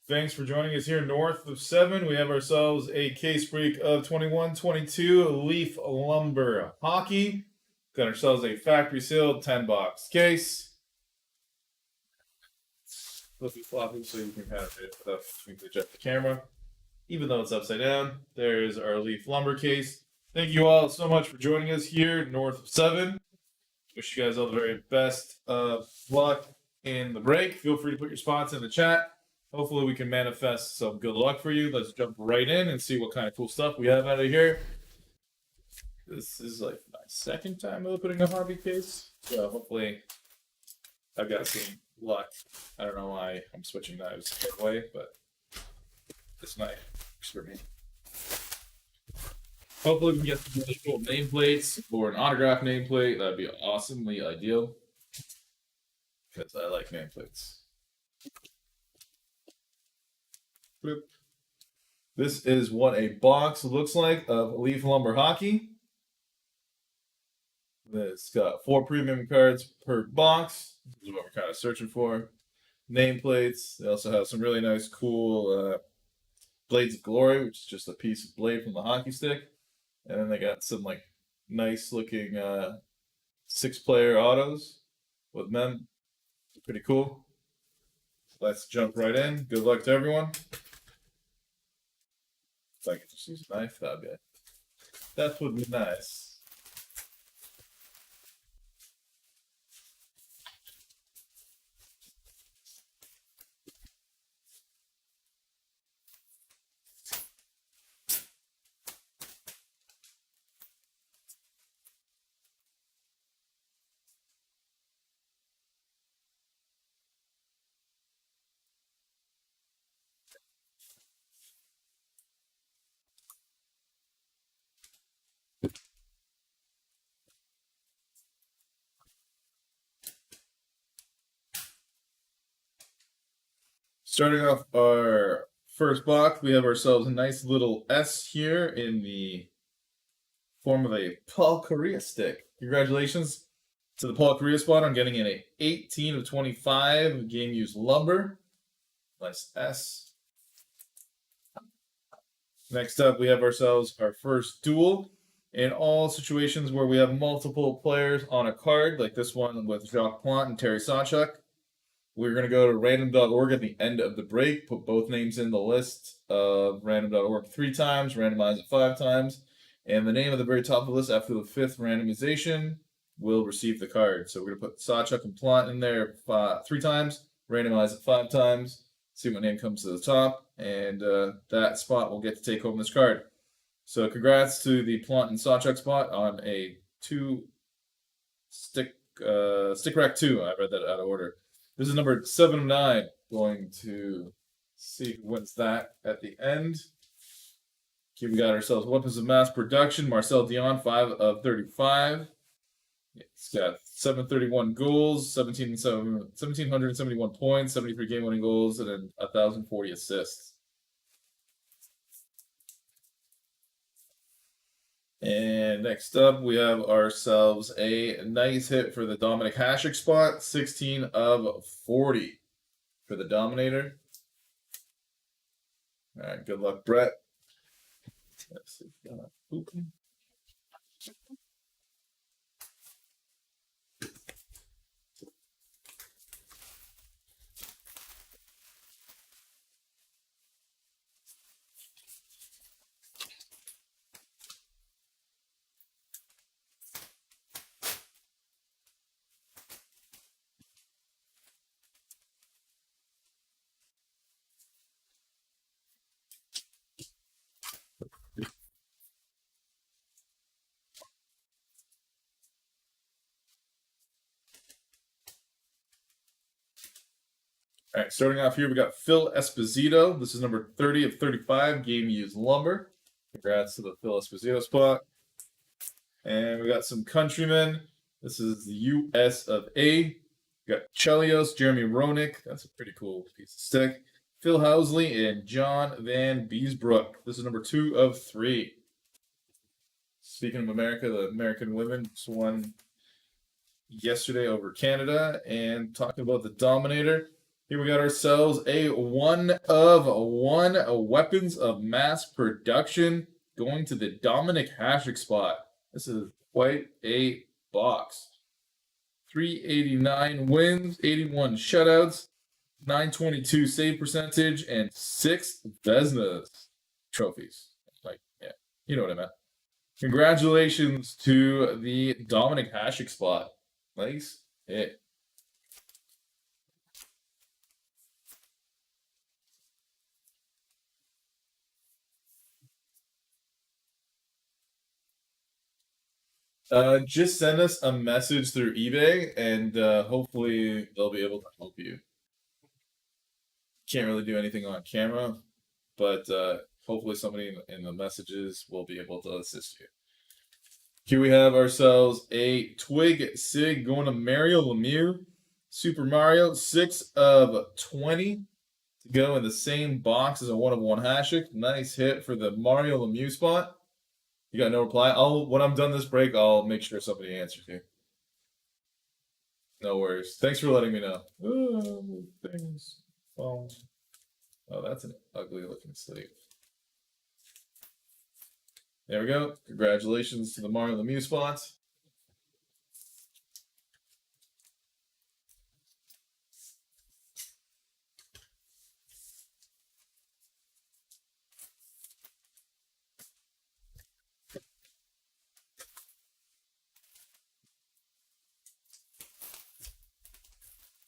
Thanks for joining us here north of 7. We have ourselves a case break of 21-22 Leaf Lumber Hockey. Got ourselves a factory sealed 10-box case. Flippy floppy so you can kind of read it without having to adjust the camera. Even though it's upside down, there's our Leaf Lumber case. Thank you all so much for joining us here north of 7. Wish you guys all the very best of luck in the break. Feel free to put your spots in the chat. Hopefully we can manifest some good luck for you. Let's jump right in and see what kind of cool stuff we have out of here. This is like my second time opening a hobby case. So hopefully I've got some luck. I don't know why I'm switching knives midway, but this knife works for me. Hopefully we can get some really cool nameplates or an autograph nameplate. That'd be awesomely ideal. Because I like nameplates. Boop. This is what a box looks like of Leaf Lumber Hockey. It's got 4 premium cards per box. This is what we're kind of searching for. Nameplates. They also have some really nice, cool Blades of Glory, which is just a piece of blade from the hockey stick. And then they got some like nice looking 6-player autos with them. Pretty cool. Let's jump right in. Good luck to everyone. If I could just use a knife, that would be nice. Starting off our first box, we have ourselves a nice little S here in the form of a Paul Kariya stick. Congratulations to the Paul Kariya spot on getting an 18 of 25 game used lumber. Nice S. Next up, we have ourselves our first duel. In all situations where we have multiple players on a card, like this one with Jacques Plante and Terry Sawchuk, we're going to go to random.org at the end of the break, put both names in the list of random.org 3 times, randomize it 5 times, and the name at the very top of the list after the 5th randomization will receive the card. So we're going to put Sawchuk and Plante in there 3 times, randomize it 5 times, see what name comes to the top, and that spot will get to take home this card. So congrats to the Plante and Sawchuk spot on a 2 stick rack 2. I read that out of order. This is number 7 of 9. Going to see who wins that at the end. Okay, we got ourselves Weapons of Mass Production. Marcel Dion, 5 of 35. It's got 731 goals, 1,771 points, 73 game-winning goals, and then 1,040 assists. And next up, we have ourselves a nice hit for the Dominic Hasek spot, 16 of 40 for the Dominator. All right, good luck, Brett. Let's see. All right, starting off here, we got Phil Esposito. This is number 30 of 35, game used lumber. Congrats to the Phil Esposito spot. And we got some countrymen. This is the US of A. We got Chelios, Jeremy Roenick. That's a pretty cool piece of stick. Phil Housley and John Van Beesbrook. This is number 2 of 3. Speaking of America, the American women won yesterday over Canada. And talking about the Dominator, Here we got ourselves a 1/1 weapons of mass production going to the Dominic Hasek spot. This is quite a box. 389 wins, 81 shutouts, 922 save percentage, and 6 Vezina trophies. Like, yeah, you know what I meant. Congratulations to the Dominic Hasek spot. Nice hit. Just send us a message through eBay, and hopefully they'll be able to help you. Can't really do anything on camera, but hopefully somebody in the messages will be able to assist you. Here we have ourselves a Twig Sig going to Mario Lemieux. Super Mario, 6/20 to go in the same box as a 1/1 Hasek. Nice hit for the Mario Lemieux spot. You got no reply? When I'm done this break, I'll make sure somebody answers you. No worries. Thanks for letting me know. Oh, things. Oh, that's an ugly looking sleeve. There we go. Congratulations to the Mario Lemieux spots.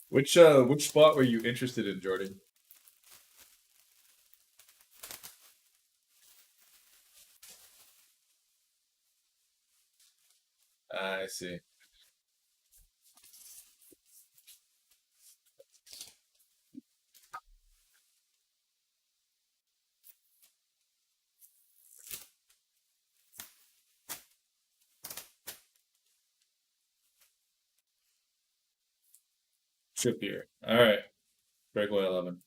Which spot were you interested in, Jordan? I see. Trippier. All right. Breakaway 11.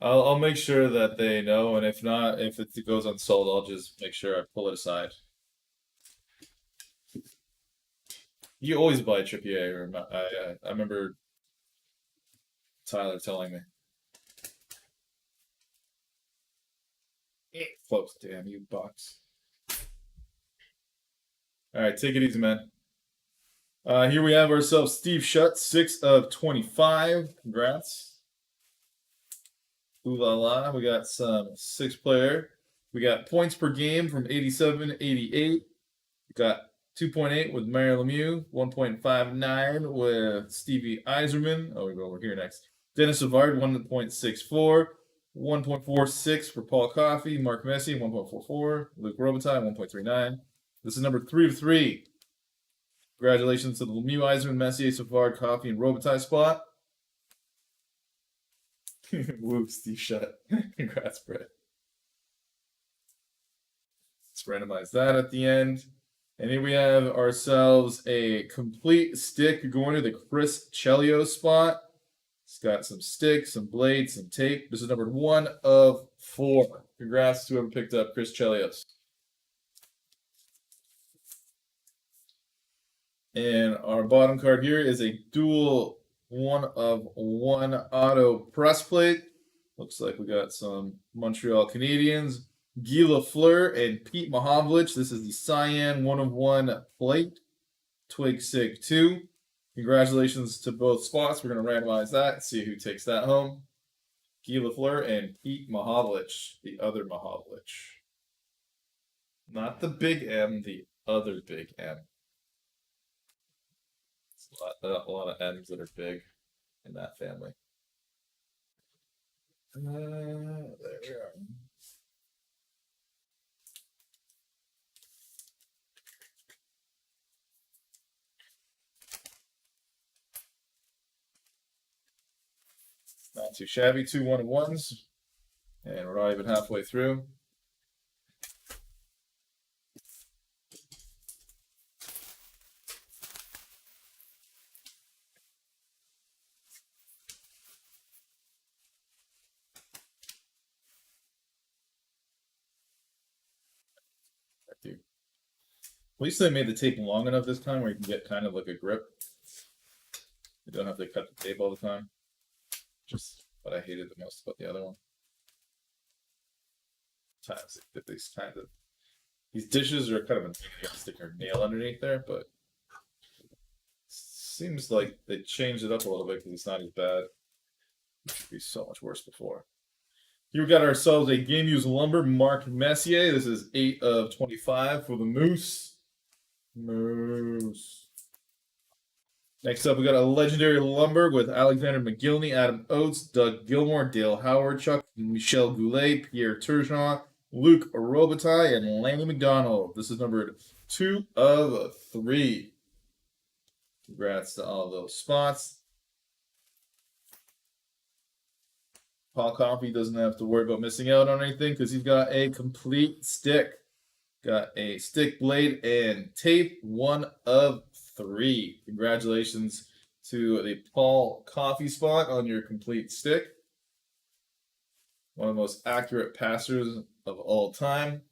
I'll make sure that they know, and if not, if it goes unsold, I'll just make sure I pull it aside. You always buy Trippier. I remember Tyler telling me. Close, damn you, Bucks. All right, take it easy, man. Here we have ourselves Steve Shutt, 6/25. Congrats. Ooh la la. We got some 6-player. We got points per game from 87 to 88. We got 2.8 with Mario Lemieux, 1.59 with Stevie Eiserman. Oh, we go over here next. Dennis Savard, 1.64. 1.46 for Paul Coffey. Mark Messi, 1.44. Luke Robitaille, 1.39. This is number 3 of 3. Congratulations to the Lemieux, Eiserman, Messier, Savard, Coffey, and Robitaille spot. Whoop, Steve Shutt. Congrats, Brett. Let's randomize that at the end. And here we have ourselves a complete stick going to the Chris Chelios spot. It's got some sticks, some blades, some tape. This is number 1/4. Congrats to whoever picked up Chris Chelios. And our bottom card here is a dual 1/1 auto press plate. Looks like we got some Montreal Canadiens, Guy Lafleur and Pete Mahovlich. This is the Cyan 1/1 plate. Twig Sig 2. Congratulations to both spots. We're going to randomize that and see who takes that home. Guy Lafleur and Pete Mahovlich, the other Mahovlich. Not the big M, the other big M. It's a lot of M's that are big in that family. There we are. Not too shabby, 2 1/1s. And we're not even halfway through. At least they made the tape long enough this time where you can get kind of like a grip. You don't have to cut the tape all the time. Just what I hated the most about the other one. Times they did these kind of these dishes are kind of annoying. You gotta stick your nail underneath there, but seems like they changed it up a little bit because it's not as bad. It used to be so much worse before. Here we got ourselves a Game Used Lumber Mark Messier. This is 8 of 25 for the Moose. Moose. Next up, we got a Legendary Lumber with Alexander McGillney, Adam Oates, Doug Gilmore, Dale Howard, Chuck Michel Goulet, Pierre Turgeon, Luc Robitaille, and Lanny McDonald. This is numbered 2 of 3. Congrats to all those spots. Paul Coffey doesn't have to worry about missing out on anything because he's got a complete stick. Got a stick, blade, and tape. 1 of 3. Congratulations to the Paul Coffey spot on your complete stick. One of the most accurate passers of all time.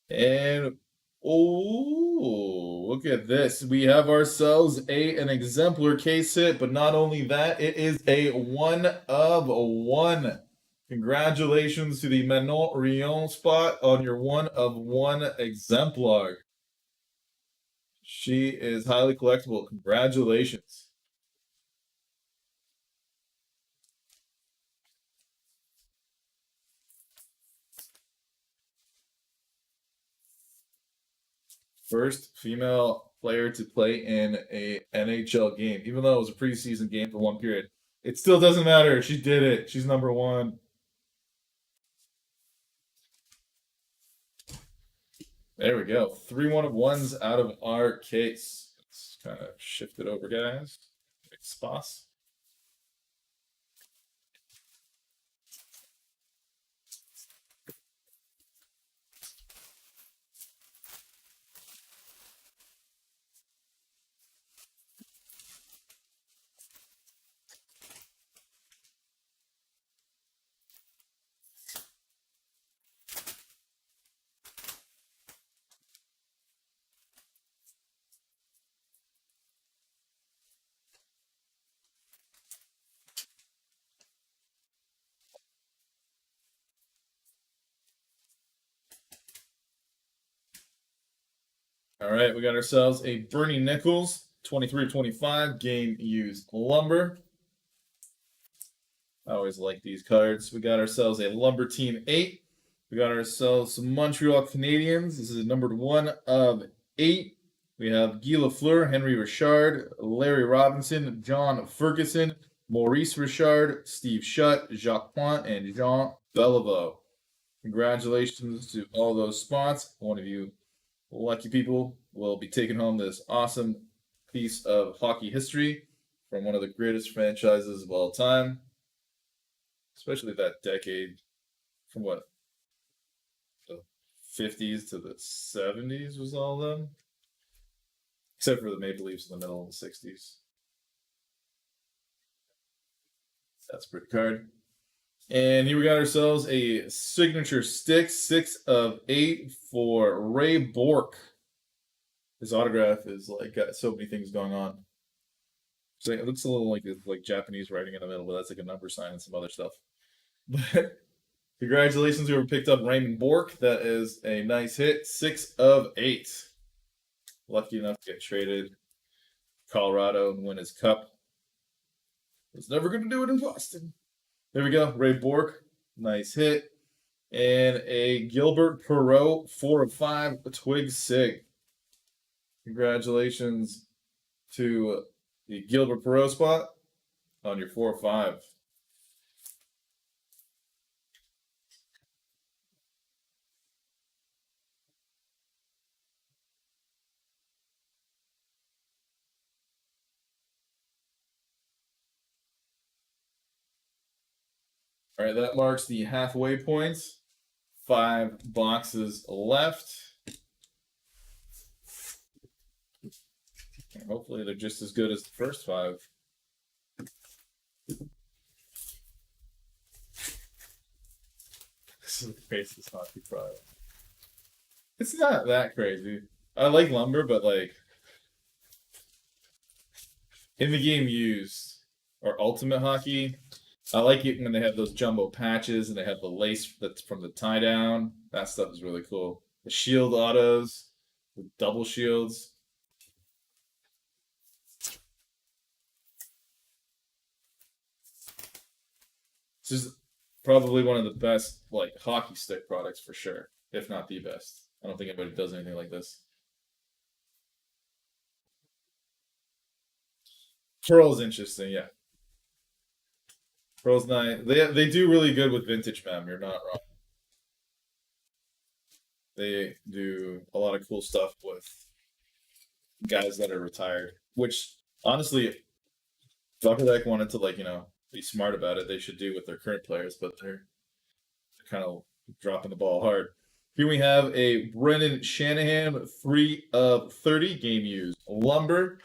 And oh, look at this. We have ourselves an exemplar case hit, but not only that, it is a 1 of 1. Congratulations to the Manon Rion spot on your 1 of 1 exemplar. She is highly collectible. Congratulations. First female player to play in a NHL game, even though it was a preseason game for 1 period. It still doesn't matter. She did it. She's number 1. There we go. 3 1 of 1s out of our case. Let's kind of shift it over, guys. Big spots. All right, we got ourselves a Bernie Nichols 23-25 Game Used Lumber. I always like these cards. We got ourselves a Lumber Team 8. We got ourselves some Montreal Canadiens. This is numbered 1 of 8. We have Guy Lafleur, Henry Richard, Larry Robinson, John Ferguson, Maurice Richard, Steve Shutt, Jacques Pointe, and Jean Beliveau. Congratulations to all those spots. One of you lucky people will be taking home this awesome piece of hockey history from one of the greatest franchises of all time, especially that decade from what, the 50s to the 70s was all them, except for the Maple Leafs in the middle of the 60s. That's a pretty card. And here we got ourselves a signature stick, 6 of 8 for Ray Bourque. His autograph is like got so many things going on. So it looks a little like Japanese writing in the middle, but that's like a number sign and some other stuff. But congratulations, whoever picked up Raymond Bourque. That is a nice hit. 6 of 8. Lucky enough to get traded Colorado and win his cup. Was never going to do it in Boston. There we go. Ray Bourque. Nice hit. And a Gilbert Perreault, 4 of 5, Twig Sig. Congratulations to the Gilbert Perreault spot on your 4 of 5. All right, that marks the halfway point. 5 boxes left. And hopefully they're just as good as the first 5. This is the craziest hockey product. It's not that crazy. I like lumber, but like In the game used or Ultimate Hockey, I like it when they have those jumbo patches and they have the lace that's from the tie down. That stuff is really cool. The shield autos, the double shields. This is probably one of the best like hockey stick products for sure, if not the best. I don't think anybody does anything like this. Pearl's interesting, yeah. Pearl's nice. They do really good with vintage mem. You're not wrong. They do a lot of cool stuff with guys that are retired. Which honestly, if Upper Deck wanted to like be smart about it, they should do with their current players, but they're kind of dropping the ball hard. Here we have a Brendan Shanahan 3 of 30 game used lumber.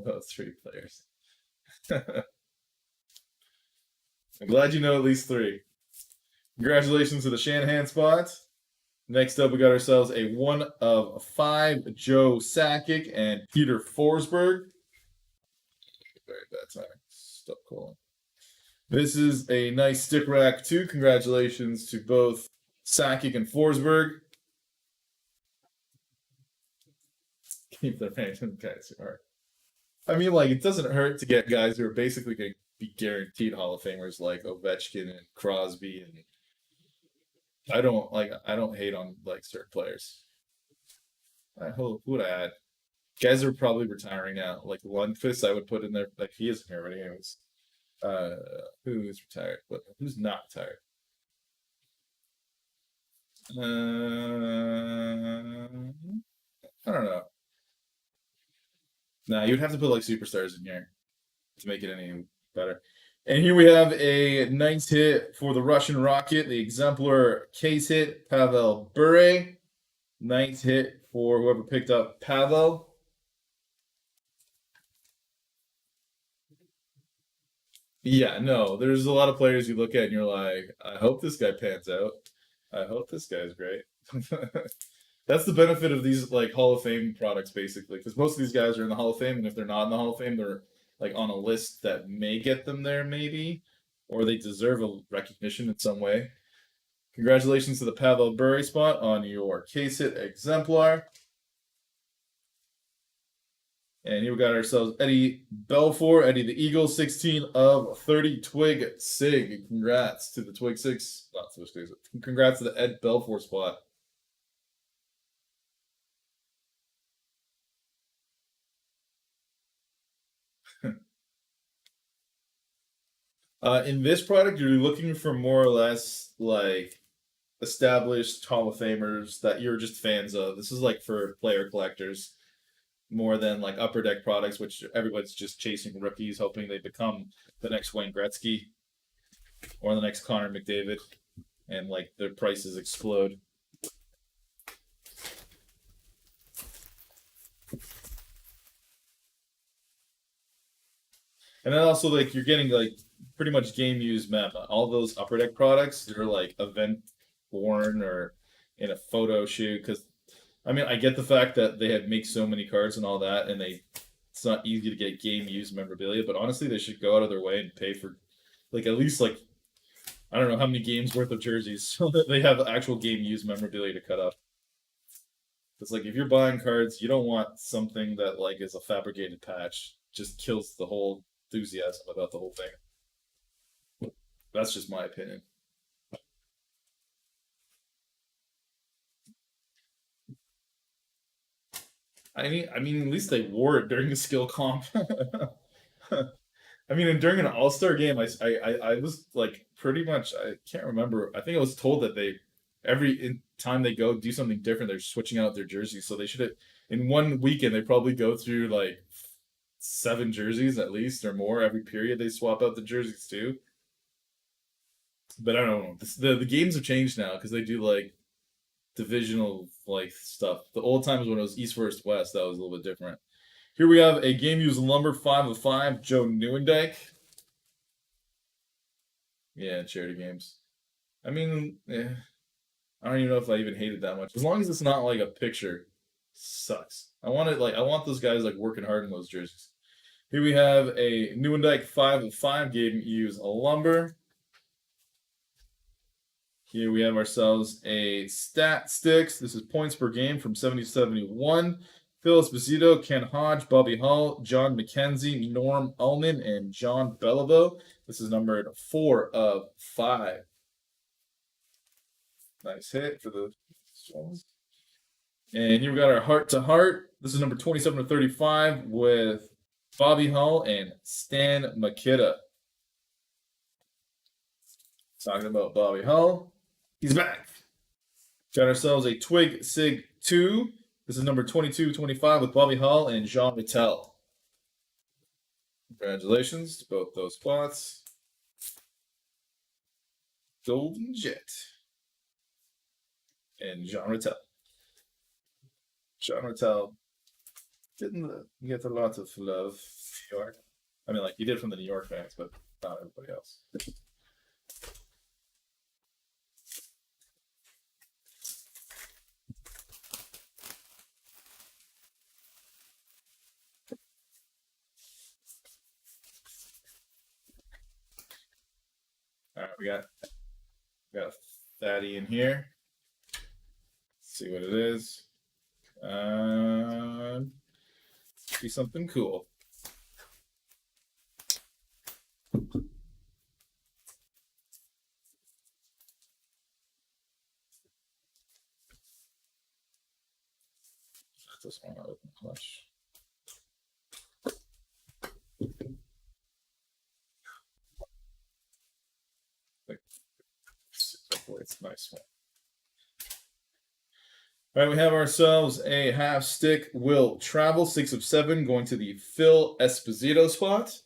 Those 3 players. I'm glad you know at least 3. Congratulations to the Shanahan spot. Next up, we got ourselves a 1 of 5 Joe Sakic and Peter Forsberg. Very bad timing. Stop calling. This is a nice stick rack too. Congratulations to both Sakic and Forsberg. Keep their random guys who are. I mean, like, it doesn't hurt to get guys who are basically going to be guaranteed Hall of Famers like Ovechkin and Crosby, and I don't hate on like certain players. I hope who would I add? Guys are probably retiring now. Like Lundqvist, I would put in there. Like he isn't here already, anyways. Uh, who's retired? But who's not retired? I don't know. Nah, you'd have to put like superstars in here to make it any better. And here we have a nice hit for the Russian Rocket, the exemplar case hit, Pavel Bure. Nice hit for whoever picked up Pavel. Yeah, no, there's a lot of players you look at and you're like, I hope this guy pans out. I hope this guy's great. That's the benefit of these like Hall of Fame products, basically, because most of these guys are in the Hall of Fame, and if they're not in the Hall of Fame, they're like on a list that may get them there, maybe, or they deserve a recognition in some way. Congratulations to the Pavel Bure spot on your case hit exemplar. And here we got ourselves Eddie Belfour, Eddie the Eagle, 16 of 30 Twig Sig. Congrats to the Twig Sigs. Not Twig Sigs. Congrats to the Ed Belfour spot. In this product, you're looking for more or less like established Hall of Famers that you're just fans of. This is like for player collectors more than like Upper Deck products, which everyone's just chasing rookies, hoping they become the next Wayne Gretzky or the next Connor McDavid, and like their prices explode. And then also like you're getting like pretty much game used mem. All those Upper Deck products, they're like event born or in a photo shoot. Because I mean, I get the fact that they had make so many cards and all that, and it's not easy to get game used memorabilia. But honestly, they should go out of their way and pay for like at least like I don't know how many games worth of jerseys so that they have actual game used memorabilia to cut up. It's like if you're buying cards, you don't want something that like is a fabricated patch. Just kills the whole enthusiasm about the whole thing. That's just my opinion. I mean, at least they wore it during the skill comp. I mean, and during an All Star game, I was like pretty much I can't remember. I think I was told that they time they go do something different, they're switching out their jerseys. So they should have in one weekend they probably go through like 7 jerseys at least or more every period. They swap out the jerseys too. But I don't know. The games have changed now because they do like divisional like stuff. The old times when it was East versus West, that was a little bit different. Here we have a game used lumber 5 of 5, Joe Nieuwendyk. Yeah, charity games. I mean, I don't even know if I even hated that much. As long as it's not like a picture. Sucks. I want those guys like working hard in those jerseys. Here we have a Newendijk 5 of 5 game use a lumber. Here we have ourselves a stat sticks. This is points per game from 70 to 71. Phil Esposito, Ken Hodge, Bobby Hull, John McKenzie, Norm Ullman, and John Beliveau. This is numbered 4 of 5. Nice hit for the Swans. And here we got our heart to heart. This is number 27 to 35 with Bobby Hull and Stan Mikita. Talking about Bobby Hull. He's back. Got ourselves a Twig Sig 2. This is number 22-25 with Bobby Hull and Jean Rattel. Congratulations to both those spots. Golden Jet. And Jean Rattel. Jean Rattel didn't get a lot of love in New York. I mean, like, he did from the New York fans, but not everybody else. All right, we got Thaddy in here. Let's see what it is. Be something cool. This one open much. Hopefully it's a nice one. All right, we have ourselves a half stick will travel 6 of 7 going to the Phil Esposito spot.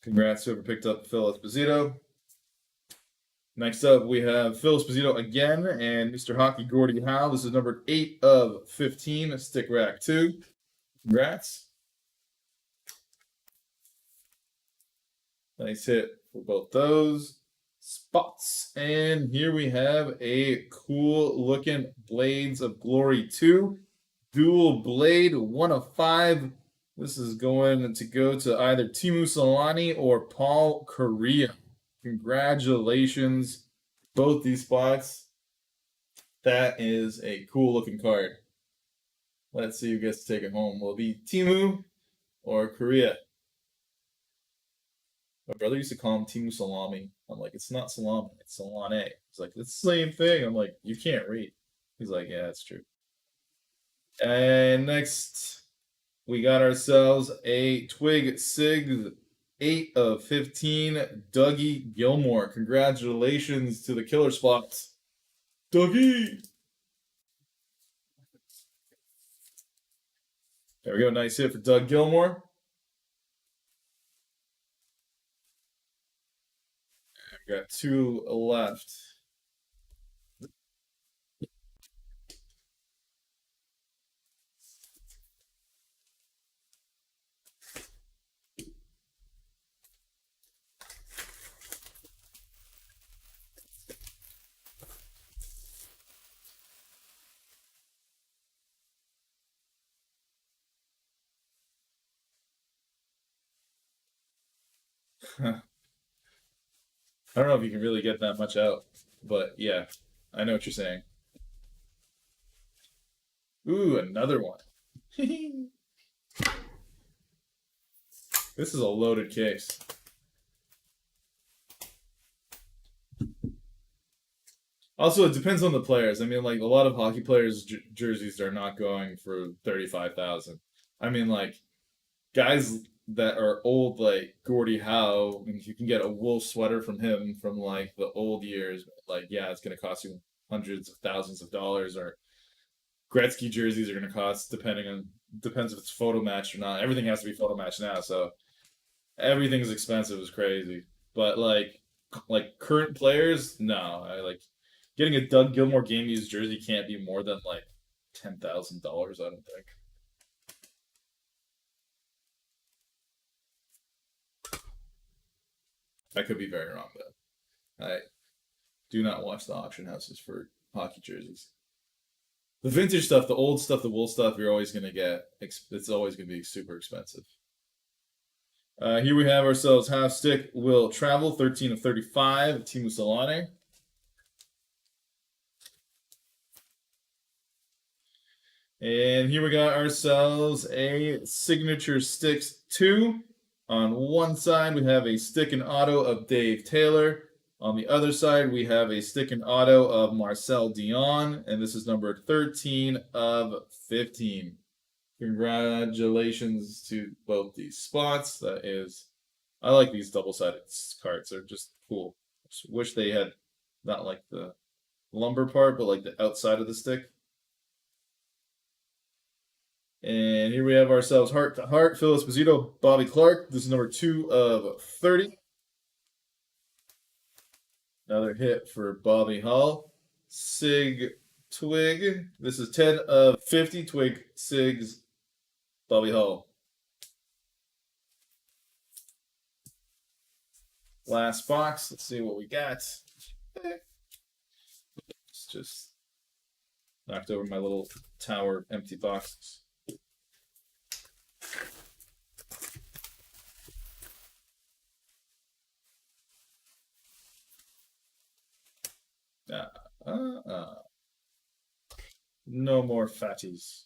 Congrats to whoever picked up Phil Esposito. Next up, we have Phil Esposito again and Mr. Hockey Gordie Howe. This is number 8 of 15, stick rack 2. Congrats. Nice hit for both those spots. And here we have a cool looking Blades of Glory 2. Dual blade, 1 of 5. This is going to go to either Teemu Selanne or Paul Kariya. Congratulations, both these spots. That is a cool looking card. Let's see who gets to take it home. Will it be Teemu or Kariya? My brother used to call him Teemu Salami. I'm like, it's not salami, it's Solane. He's like, it's the same thing. I'm like, you can't read. He's like, yeah, that's true. And next, we got ourselves a Twig Sig 8 of 15, Dougie Gilmore. Congratulations to the killer spots. Dougie! There we go. Nice hit for Doug Gilmore. We got 2 left. I don't know if you can really get that much out, but yeah, I know what you're saying. Ooh, another one. This is a loaded case. Also, it depends on the players. I mean, like a lot of hockey players' jerseys are not going for 35,000. I mean, like guys that are old, like Gordie Howe, and you can get a wool sweater from him from like the old years. Like, yeah, it's gonna cost you hundreds of thousands of dollars. Or Gretzky jerseys are gonna cost depends if it's photo match or not. Everything has to be photo match now, so everything's expensive. Is crazy. But like current players, no. I like getting a Doug Gilmore game used jersey can't be more than like $10,000. I don't think. I could be very wrong though. Do not watch the auction houses for hockey jerseys. The vintage stuff, the old stuff, the wool stuff, you're always going to get. It's always going to be super expensive. Here we have ourselves half stick will travel 13 of 35. Teemu Selanne. And here we got ourselves a signature sticks 2. On one side, we have a stick and auto of Dave Taylor. On the other side, we have a stick and auto of Marcel Dion, and this is numbered 13 of 15. Congratulations to both these spots. That is, I like these double-sided cards. They're just cool. Just wish they had not like the lumber part, but like the outside of the stick. And here we have ourselves Heart to Heart, Phil Esposito, Bobby Clarke. This is number 2 of 30. Another hit for Bobby Hull. Sig Twig. This is 10 of 50. Twig, Sigs, Bobby Hull. Last box. Let's see what we got. It's just knocked over my little tower empty boxes. No more fatties.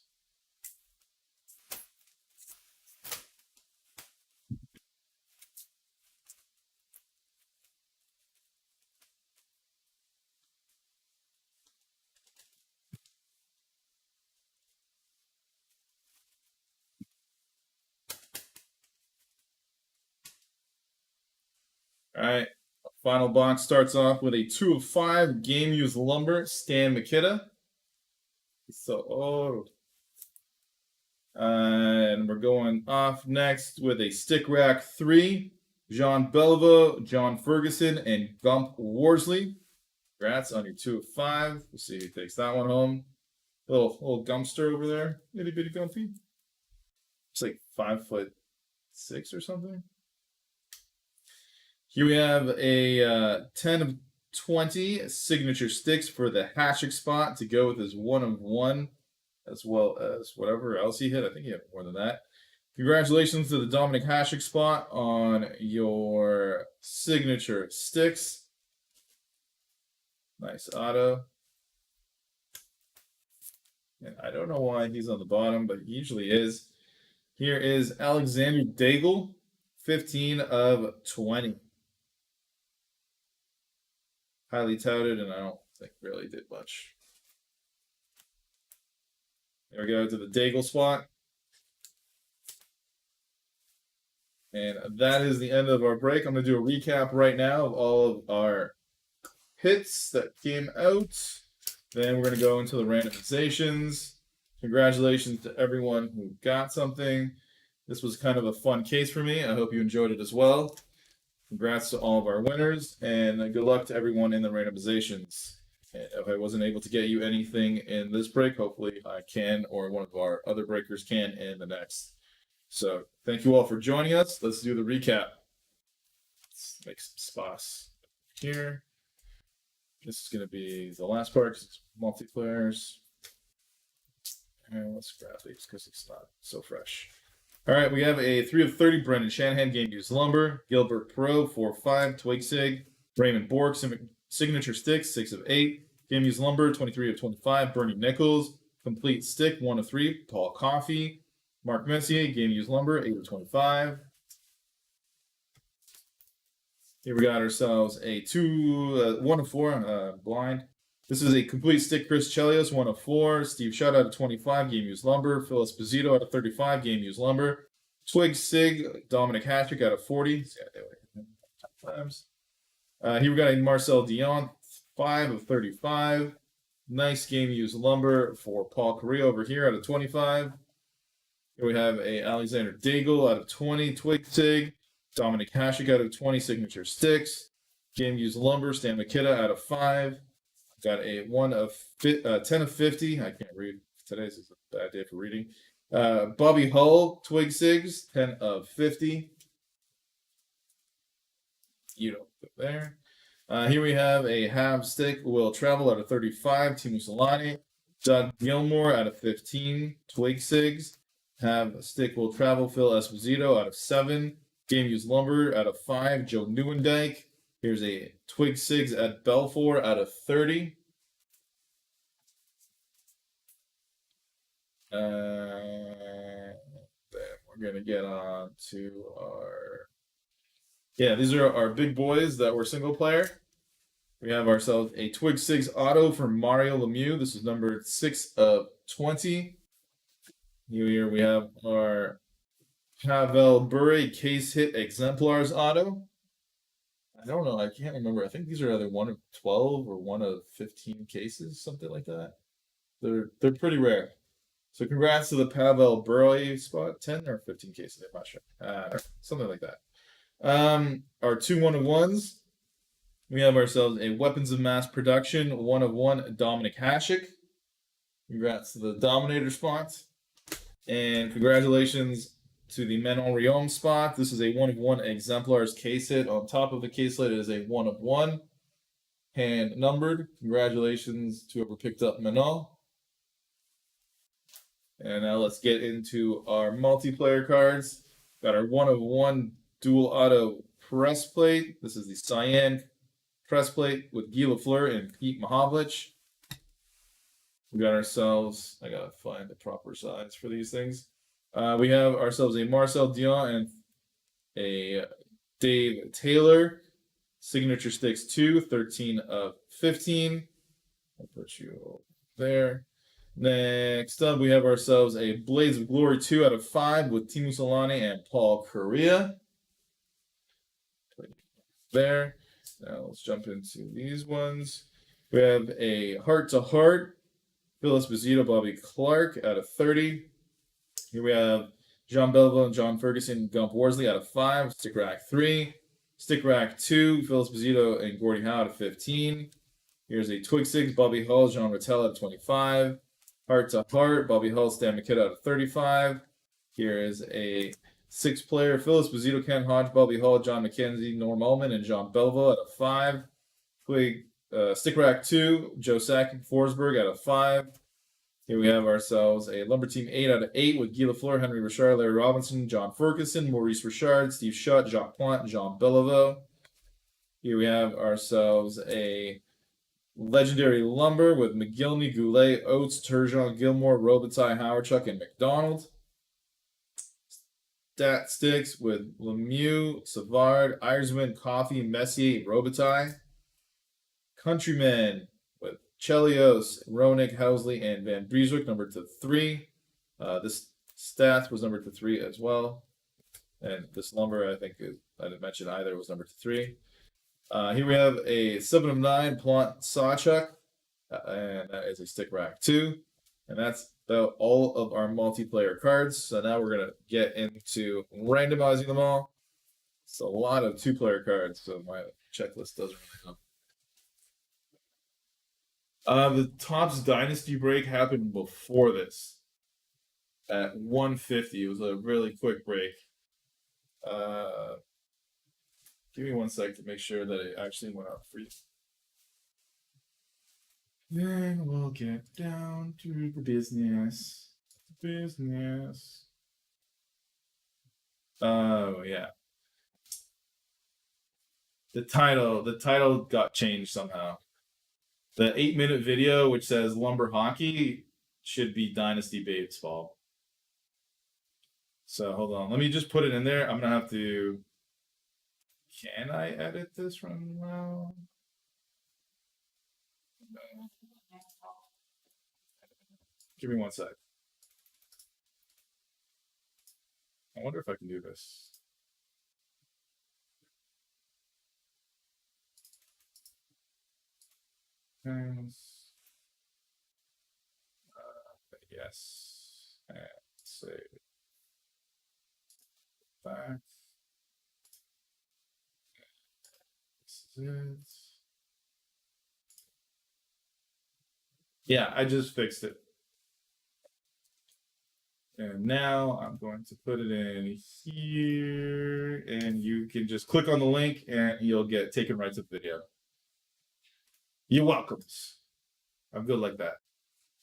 All right. Final box starts off with a 2 of 5 game used lumber, Stan Mikita. So, and we're going off next with a stick rack 3, Jean Beliveau, John Ferguson, and Gump Worsley. Congrats on your 2 of 5. We'll see who takes that one home. Little Gumpster over there, itty bitty Gumpy. It's like 5'6" or something. Here we have a 10 of 20 signature sticks for the Hasek spot to go with his 1 of 1, as well as whatever else he hit. I think he had more than that. Congratulations to the Dominic Hasek spot on your signature sticks. Nice auto. And I don't know why he's on the bottom, but he usually is. Here is Alexander Daigle, 15 of 20. Highly touted, and I don't think really did much. There we go to the Daigle spot. And that is the end of our break. I'm going to do a recap right now of all of our hits that came out. Then we're going to go into the randomizations. Congratulations to everyone who got something. This was kind of a fun case for me. I hope you enjoyed it as well. Congrats to all of our winners, and good luck to everyone in the randomizations. And if I wasn't able to get you anything in this break, hopefully I can, or one of our other breakers can in the next. So thank you all for joining us. Let's do the recap. Let's make some spots here. This is going to be the last part because it's multiplayers. And let's grab these because it's not so fresh. All right, we have a 3 of 30 Brendan Shanahan game used lumber, Gilbert Perreault 4 of 5 Twig Sig, Raymond Bork signature sticks 6 of 8 game used lumber 23 of 25 Bernie Nichols complete stick 1 of 3 Paul Coffey, Mark Messier game used lumber 8 of 25. Here we got ourselves a 1 of 4 blind. This is a complete stick Chris Chelios, 1 of 4. Steve Shutt out of 25, game used lumber. Phil Esposito out of 35, game used lumber. Twig Sig, Dominic Hasek out of 40. Here we got a Marcel Dion, 5 of 35. Nice game used lumber for Paul Correa over here out of 25. Here we have a Alexander Daigle out of 20, Twig Sig. Dominic Hasek out of 20, signature sticks. Game used lumber, Stan Mikita out of 5. Got a 10 of 50. I can't read. Today's is a bad day for reading. Bobby Hull, Twig Sigs, 10 of 50. You don't put there. Here we have a Have Stick Will Travel out of 35, Timu Solani. Doug Gilmore out of 15, Twig Sigs. Have Stick Will Travel, Phil Esposito out of 7. Game Use Lumber out of 5, Joe Newendike. Here's a Twig Sigs at Belfour out of 30. Then we're going to get on to our. Yeah, these are our big boys that were single player. We have ourselves a Twig Sigs auto from Mario Lemieux. This is number 6 of 20. Here we have our Pavel Bure case hit exemplars auto. I don't know. I can't remember. I think these are either 1 of 12 or 1 of 15 cases, something like that. They're pretty rare. So congrats to the Pavel Bure spot. 10 or 15 cases. I'm not sure. Something like that. Our 2 1-of-1s. We have ourselves a Weapons of Mass Production 1-of-1 Dominic Hasek. Congrats to the Dominator spot. And congratulations to the Manon Riom spot. This is a 1-of-1 exemplars case hit. On top of the case hit, it is a 1-of-1. Hand numbered. Congratulations to whoever picked up Manon. And now let's get into our multiplayer cards. Got our 1-of-1 dual auto press plate. This is the Cyan press plate with Guy Lafleur and Pete Mahovlich. We got ourselves, I gotta find the proper size for these things. We have ourselves a Marcel Dion and a Dave Taylor. Signature Sticks 2, 13 of 15. I'll put you there. Next up, we have ourselves a Blades of Glory 2 out of 5 with Timu Solani and Paul Correa. There. Now let's jump into these ones. We have a Heart to Heart, Phil Esposito, Bobby Clark out of 30. Here we have John Belville and John Ferguson, Gump Worsley out of 5. Stick Rack 3. Stick Rack 2, Phil Esposito and Gordie Howe out of 15. Here's a Twig Sigs, Bobby Hull, Jean Rattel out of 25. Heart to Heart, Bobby Hull, Stan McKidd out of 35. Here is a 6-player, Phil Esposito, Ken Hodge, Bobby Hull, John McKenzie, Norm Ullman, and John Belville out of 5. Twig Stick Rack 2, Joe Sakic, Forsberg out of 5. Here we have ourselves a Lumber Team 8 out of 8 with Guy Lafleur, Henry Richard, Larry Robinson, John Ferguson, Maurice Richard, Steve Shutt, Jacques Plante, and Jean Beliveau. Here we have ourselves a Legendary Lumber with McGillney, Goulet, Oates, Turgeon, Gilmore, Robitaille, Howardchuck, and McDonald. Stat Sticks with Lemieux, Savard, Irisman, Coffee, Messier, Robitaille. Countrymen with Chelios, Roenick, Housley, and Van Brieswick, numbered to 3. This Stats was numbered to 3 as well. And this Lumber, I think, I didn't mention either, was numbered to 3. Here we have a 7 of 9 Plante Sawchuk, and that is a Stick Rack 2. And that's about all of our multiplayer cards. So now we're going to get into randomizing them all. It's a lot of 2-player cards, so my checklist doesn't really help. The Topps Dynasty break happened before this at 150. It was a really quick break. Give me 1 sec to make sure that it actually went up for you. Then we'll get down to the business. Oh yeah. The title got changed somehow. The 8-minute video, which says Lumber Hockey, should be Dynasty Baseball. So hold on. Let me just put it in there. I'm gonna have to. Can I edit this from now? Give me 1 sec. I wonder if I can do this. Yes. And save. Back. This is it. Yeah, I just fixed it. And now I'm going to put it in here, and you can just click on the link and you'll get taken right to the video. You're welcome. I'm good like that.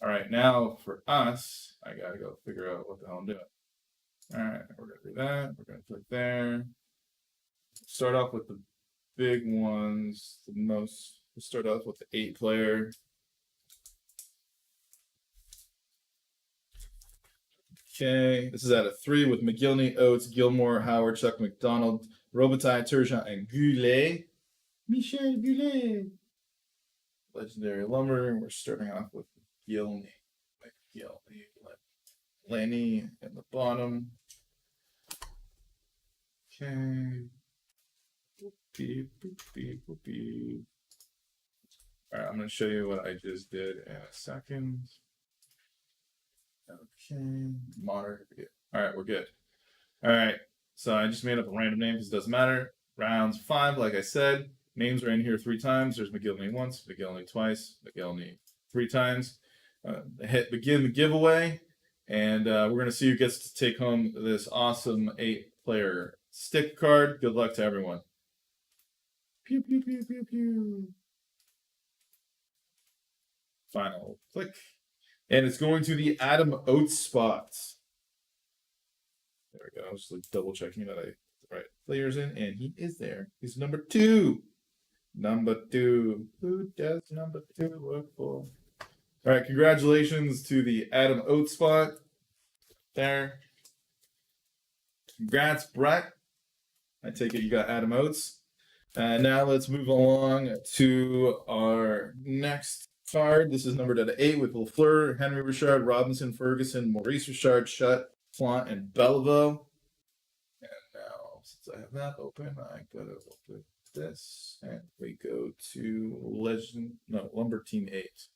All right, now for us, I gotta go figure out what the hell I'm doing. All right, we're gonna do that. We're gonna click there. Start off with the big ones. The most. We'll start off with the 8-player. Okay, this is at a 3 with McGillney, Oates, Gilmore, Howard, Chuck McDonald, Robitaille, Turgeon, and Goulet. Michel Goulet. Legendary Lumber. We're starting off with McGillney. Lenny at the bottom. Okay. Beep, beep, beep, beep. All right, I'm going to show you what I just did in a second. Okay, monitor. All right, we're good. All right, so I just made up a random name because it doesn't matter. Rounds 5, like I said, names are in here 3 times. There's McGillney once, McGillney twice, McGillney 3 times. Hit begin the giveaway, and we're going to see who gets to take home this awesome 8-player stick card. Good luck to everyone. Pew, pew, pew, pew, pew. Final click. And it's going to the Adam Oates spots. There we go. I'm just like double checking that I put the right players in, and he is there. He's number 2. Number 2. Who does number 2 work for? All right, congratulations to the Adam Oates spot. There. Congrats, Brett. I take it you got Adam Oates. Now let's move along to our next card. This is numbered at 8 with Lafleur, Henry Richard, Robinson, Ferguson, Maurice Richard, Shutt, Flaunt, and Belleville. And now, since I have that open, I gotta open this, and we go to Lumber Team 8.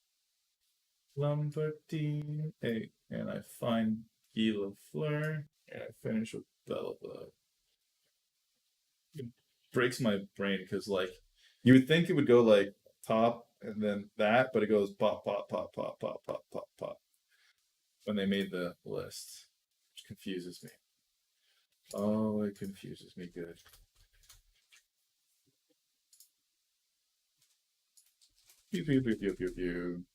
Lumber Team 8, and I find Guy Lafleur, and I finish with Belleville. It breaks my brain because, like, you would think it would go like top and then that, but it goes pop, pop, pop, pop, pop, pop, pop, pop when they made the list, which confuses me. Oh, it confuses me good. Pew, pew, pew, pew, pew, pew.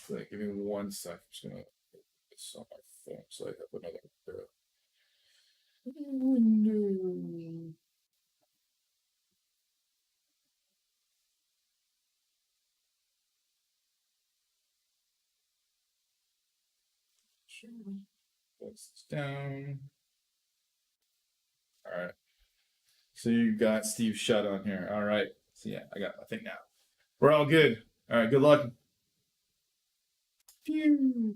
Wait, give me 1 sec. I'm just gonna put this on my phone so I have another window. That's down. All right. So you got Steve Shutt on here. All right. So yeah, I got my thing now. We're all good. All right. Good luck. Phew.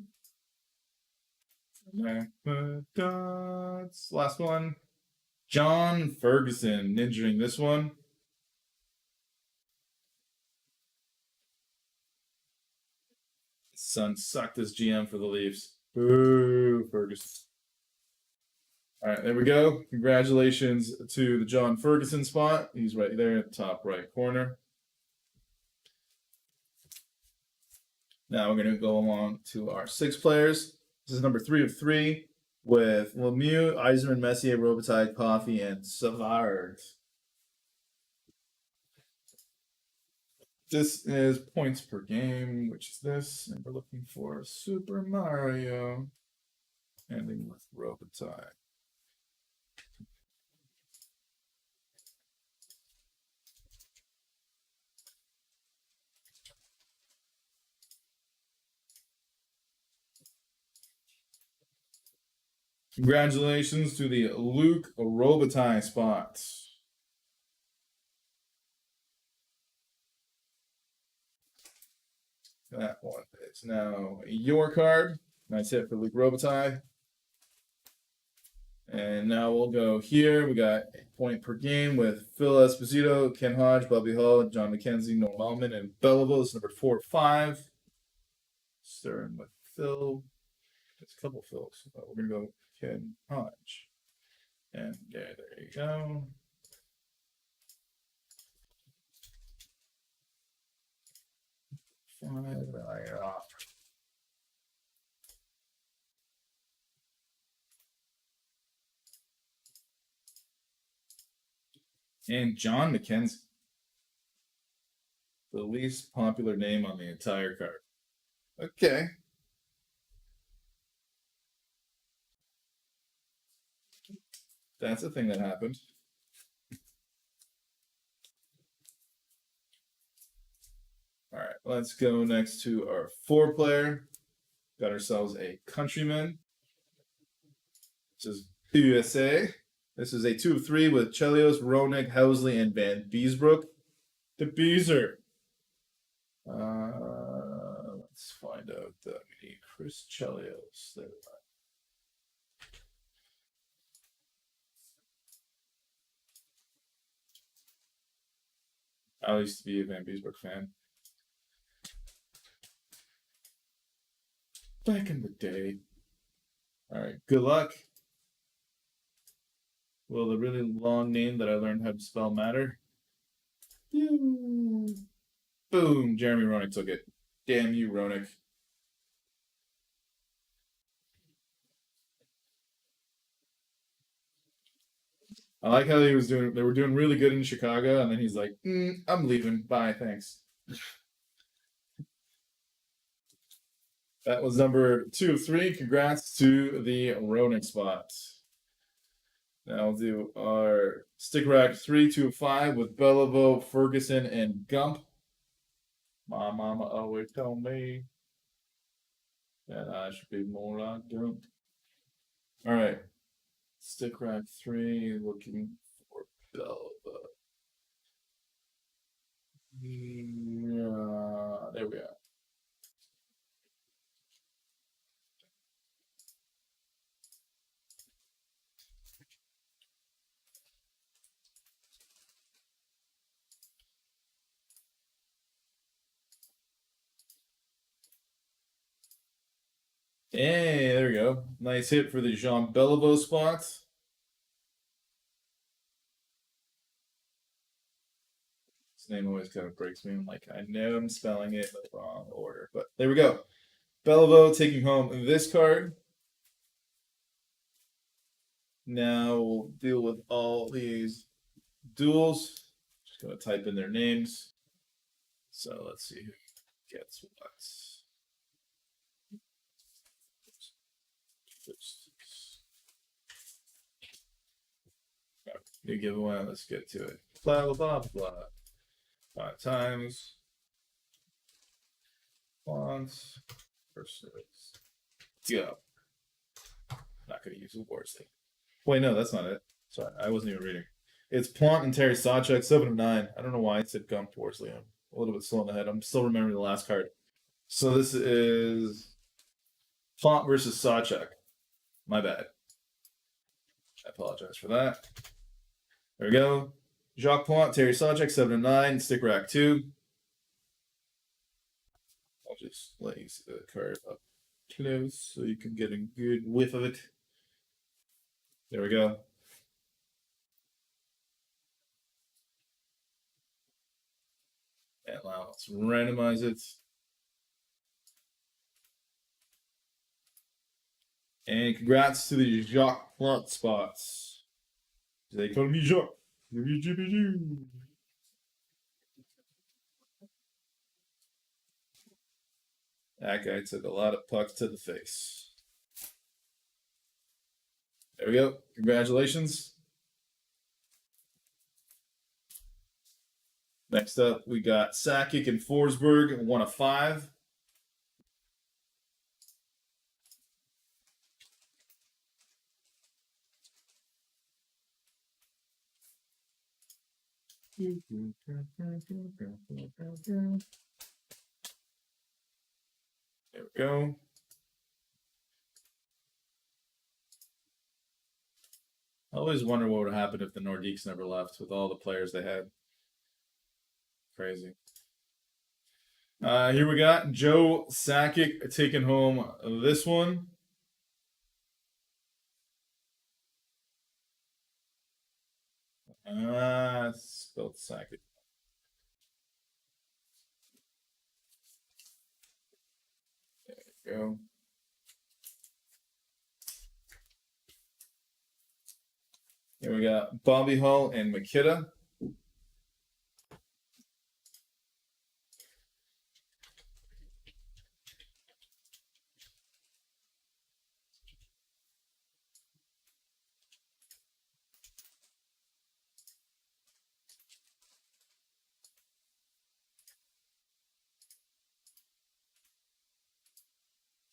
Dots. Last one. John Ferguson ninjaing this one. His son sucked as GM for the Leafs. Boo, Ferguson. All right, there we go. Congratulations to the John Ferguson spot. He's right there at the top right corner. Now we're going to go along to our 6 players. This is number 3 of 3 with Lemieux, Yzerman, Messier, Robitaille, Coffey, and Savard. This is points per game, which is this, and we're looking for Super Mario, ending with Robitaille. Congratulations to the Luc Robitaille spot. That one is now your card. Nice hit for Luc Robitaille. And now we'll go here. We got a point per game with Phil Esposito, Ken Hodge, Bobby Hull, John McKenzie, Norm Allman, and Belleville. This is number 4 of 5. Starting with Phil. There's a couple Phils. We're going to go Ken Hodge. And there you go. Off. And John McKenzie. The least popular name on the entire card. Okay. That's a thing that happened. All right, let's go next to our 4-player. Got ourselves a Countryman. This is USA. This is a 2 of 3 with Chelios, Roenick, Housley, and Van Beesbrook. The Beezer. Let's find out. We need Chris Chelios. There we go. I used to be a Van Beesbrook fan. Back in the day. All right, good luck. Will the really long name that I learned how to spell matter? Boom, Jeremy Roenick took it. Damn you, Roenick. I like how they were doing really good in Chicago, and then he's like, I'm leaving. Bye, thanks. That was number 2 of 3. Congrats to the Roenick spot. Now we'll do our stick rack 3, 2 of 5 with Beliveau, Ferguson, and Gump. My mama always told me that I should be more like Gump. All right. Stick rack 3, looking for Beliveau. There we are. Hey, there we go. Nice hit for the Jean Beliveau spot. His name always kind of breaks me. I'm like, I know I'm spelling it in the wrong order, but there we go. Beliveau taking home this card. Now we'll deal with all these duels. Just gonna type in their names. So let's see who gets what. New giveaway. Let's get to it. Blah blah blah. 5 times. Once. First go. Not gonna use the words thing. Wait, no, that's not it. Sorry, I wasn't even reading. It's Plant and Terry Sawchuk, 7 of 9. I don't know why it said Gump Worsley. I'm a little bit slow in the head. I'm still remembering the last card. So this is Plant versus Sawchuk. My bad. I apologize for that. There we go. Jacques Plant, Terry Sawchuk, 7 of 9. Stick rack 2. I'll just let you see the card up close so you can get a good whiff of it. There we go. And now let's randomize it. And congrats to the Jacques Plant spots. They call me Jacques. That guy took a lot of pucks to the face. There we go. Congratulations. Next up, we got Sakic and Forsberg, 1 of 5. There we go. I always wonder what would happen if the Nordiques never left with all the players they had. Crazy. Here we got Joe Sakic taking home this one. Spelled Sakic. There we go. Here we got Bobby Hull and Makita.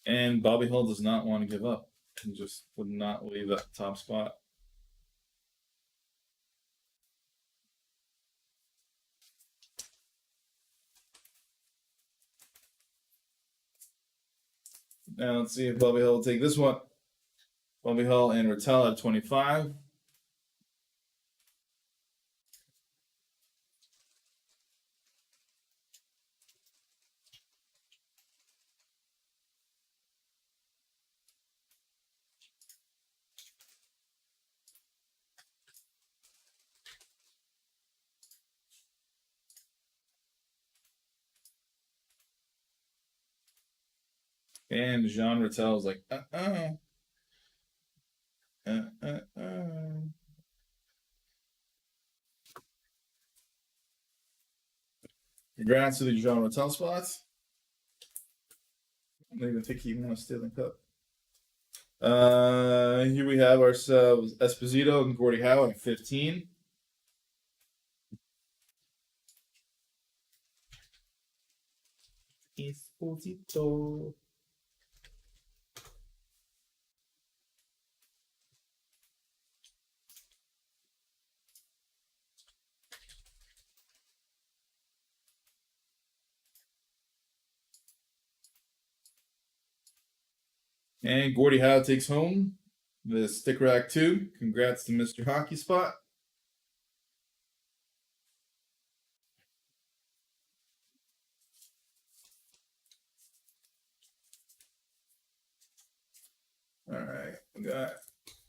And Bobby Hull does not want to give up. He just would not leave that top spot. Now let's see if Bobby Hull will take this one. Bobby Hull and Rattel at 25. And Jean Rattel is like, Congrats to the Jean Rattel spots. I don't even think he won a Stanley Cup. Here we have ourselves Esposito and Gordie Howe at 15. Esposito. And Gordie Howe takes home the Stick Rack 2. Congrats to Mr. Hockey Spot. All right, we got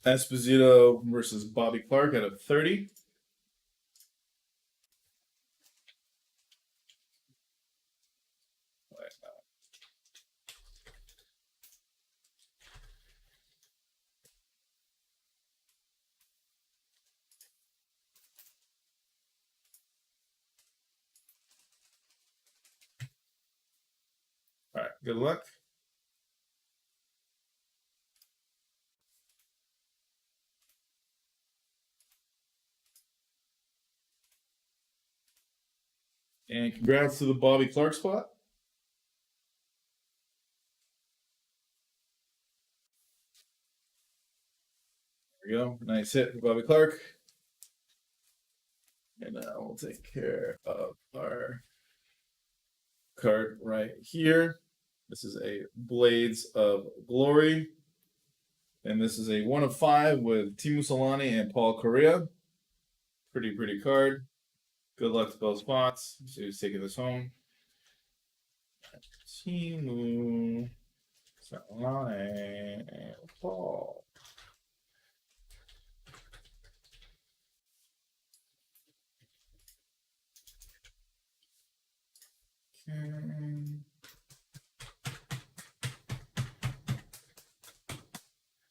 Esposito versus Bobby Clarke at a 30. All right, good luck. And congrats to the Bobby Clarke spot. There we go. Nice hit for Bobby Clarke. And now we'll take care of our card right here. This is a Blades of Glory. And this is a 1 of 5 with Teemu Selanne and Paul Kariya. Pretty card. Good luck to both spots. So who's taking this home? Teemu Selanne and Paul. Okay.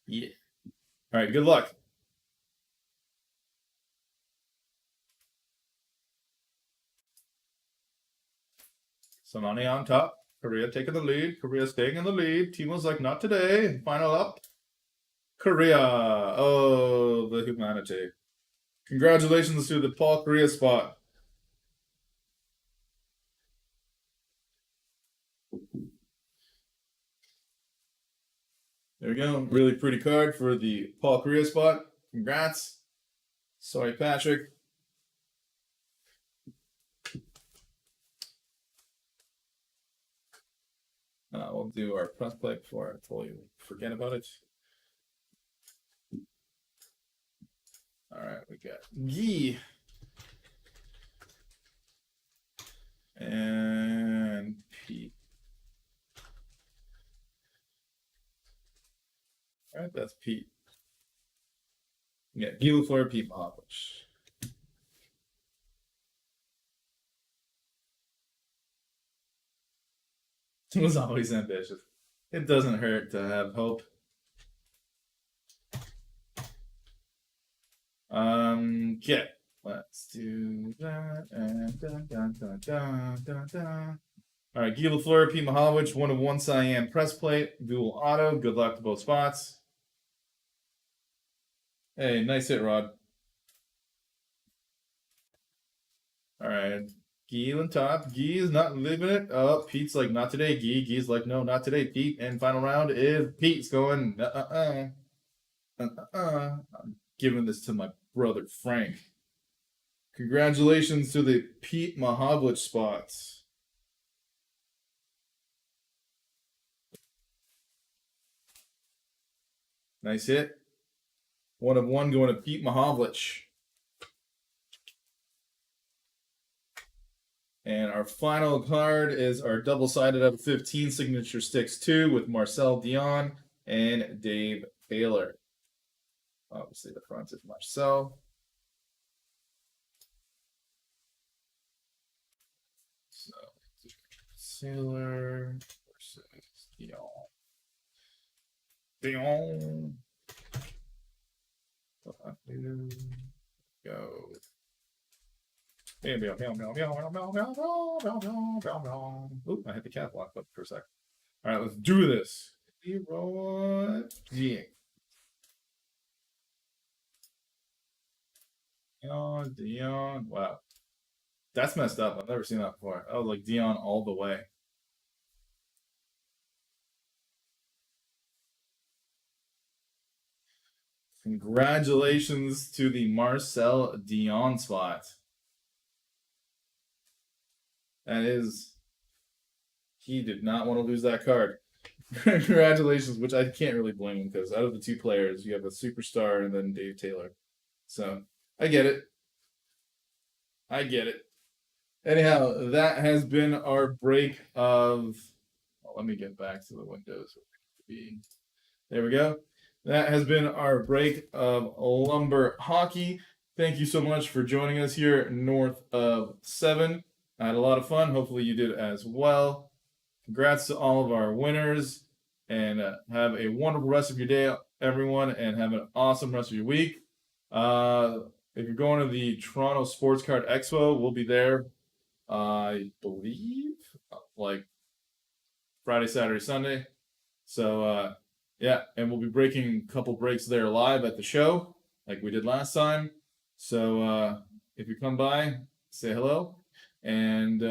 Yeah. All right, good luck. Selanne on top. Kariya taking the lead. Kariya staying in the lead. Teemu's like, not today. Final up. Kariya. Oh, the humanity. Congratulations to the Paul Kariya spot. There we go. Really pretty card for the Paul Kariya spot. Congrats. Sorry, Patrick. We'll do our press play before I totally forget about it. All right, we got Guy. And Pete. All right, that's Pete. Yeah, Guy Lafleur, Pete Mahovlich. It was always ambitious. It doesn't hurt to have hope. Okay, let's do that. And all right, Guy Lafleur, Pete Mahovlich, 1 of 1 cyan press plate, dual auto. Good luck to both spots. Hey, nice hit, Rod. All right, Gee on top. Gee is not living it. Oh, Pete's like, not today, Gee. Gee's like, no, not today, Pete. And final round is Pete's going, I'm giving this to my brother Frank. Congratulations to the Pete Mahavlich spots. Nice hit. 1 of 1 going to Pete Mahavlich. And our final card is our double-sided out of 15 Signature Sticks 2 with Marcel Dion and Dave Taylor. Obviously, the front is Marcel. So, Sailor versus Dion. Dion. Go. Oop, I hit the cat block button for a sec. All right, let's do this. Leroy Jean. Dion. Wow. That's messed up. I've never seen that before. I was like Dion all the way. Congratulations to the Marcel Dion spot. That is, he did not want to lose that card. Congratulations, which I can't really blame him because out of the 2 players, you have a superstar and then Dave Taylor. So I get it. I get it. Anyhow, that has been our break of. Well, let me get back to the windows. There we go. That has been our break of Lumber Hockey. Thank you so much for joining us here north of 7. I had a lot of fun. Hopefully you did as well. Congrats to all of our winners. And have a wonderful rest of your day, everyone. And have an awesome rest of your week. If you're going to the Toronto Sports Card Expo, we'll be there, I believe, like Friday, Saturday, Sunday. So, yeah, and we'll be breaking a couple breaks there live at the show, like we did last time. So if you come by, say hello, and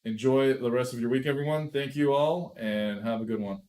enjoy the rest of your week, everyone. Thank you all, and have a good one.